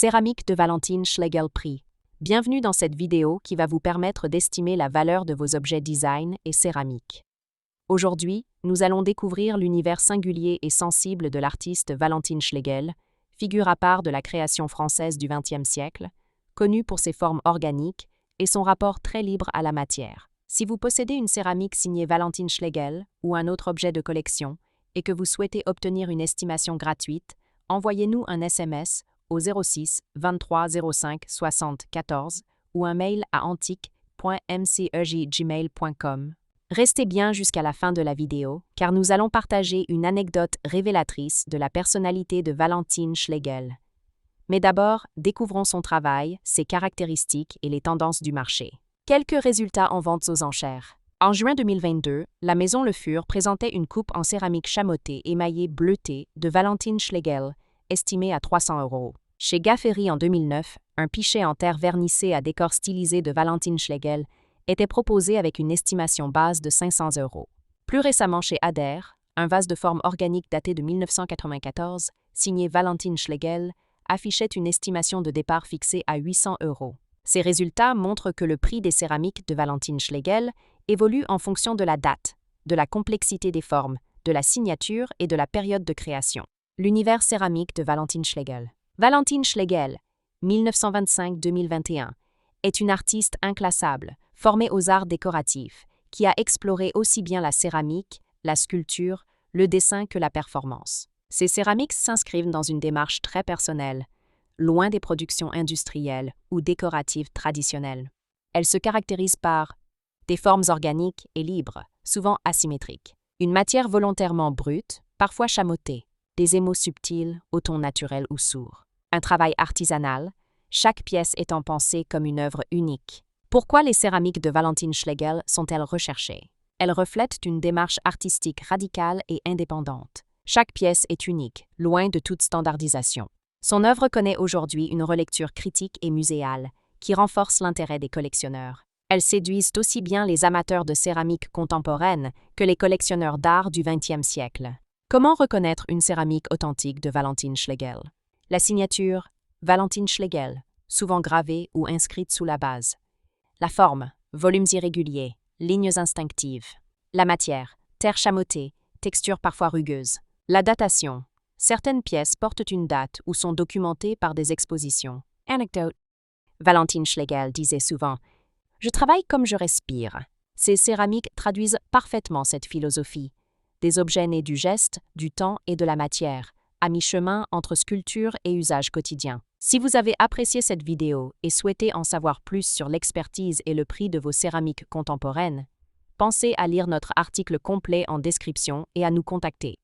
Céramique de Valentine Schlegel prix. Bienvenue dans cette vidéo qui va vous permettre d'estimer la valeur de vos objets design et céramique. Aujourd'hui, nous allons découvrir l'univers singulier et sensible de l'artiste Valentine Schlegel, figure à part de la création française du XXe siècle, connue pour ses formes organiques et son rapport très libre à la matière. Si vous possédez une céramique signée Valentine Schlegel ou un autre objet de collection et que vous souhaitez obtenir une estimation gratuite, envoyez-nous un SMS au 06 23 05 60 14 ou un mail à antique.mcej@gmail.com. Restez bien jusqu'à la fin de la vidéo, car nous allons partager une anecdote révélatrice de la personnalité de Valentine Schlegel. Mais d'abord, découvrons son travail, ses caractéristiques et les tendances du marché. Quelques résultats en vente aux enchères. En juin 2022, la maison Le Fur présentait une coupe en céramique chamottée émaillée bleutée de Valentine Schlegel, estimée à 300 €. Chez Gaffery en 2009, un pichet en terre vernissée à décor stylisé de Valentine Schlegel était proposé avec une estimation base de 500 €. Plus récemment chez Adair, un vase de forme organique daté de 1994, signé Valentine Schlegel, affichait une estimation de départ fixée à 800 €. Ces résultats montrent que le prix des céramiques de Valentine Schlegel évolue en fonction de la date, de la complexité des formes, de la signature et de la période de création. L'univers céramique de Valentine Schlegel. Valentine Schlegel, 1925-2021, est une artiste inclassable, formée aux arts décoratifs, qui a exploré aussi bien la céramique, la sculpture, le dessin que la performance. Ses céramiques s'inscrivent dans une démarche très personnelle, loin des productions industrielles ou décoratives traditionnelles. Elle se caractérise par des formes organiques et libres, souvent asymétriques, une matière volontairement brute, parfois chamottée, des émaux subtils aux tons naturels ou sourds. Un travail artisanal, chaque pièce étant pensée comme une œuvre unique. Pourquoi les céramiques de Valentine Schlegel sont-elles recherchées? Elles reflètent une démarche artistique radicale et indépendante. Chaque pièce est unique, loin de toute standardisation. Son œuvre connaît aujourd'hui une relecture critique et muséale, qui renforce l'intérêt des collectionneurs. Elles séduisent aussi bien les amateurs de céramique contemporaine que les collectionneurs d'art du XXe siècle. Comment reconnaître une céramique authentique de Valentine Schlegel? La signature, Valentine Schlegel, souvent gravée ou inscrite sous la base. La forme, volumes irréguliers, lignes instinctives. La matière, terre chamottée, texture parfois rugueuse. La datation, certaines pièces portent une date ou sont documentées par des expositions. Anecdote. Valentine Schlegel disait souvent « Je travaille comme je respire ». Ces céramiques traduisent parfaitement cette philosophie. Des objets nés du geste, du temps et de la matière, à mi-chemin entre sculpture et usage quotidien. Si vous avez apprécié cette vidéo et souhaitez en savoir plus sur l'expertise et le prix de vos céramiques contemporaines, pensez à lire notre article complet en description et à nous contacter.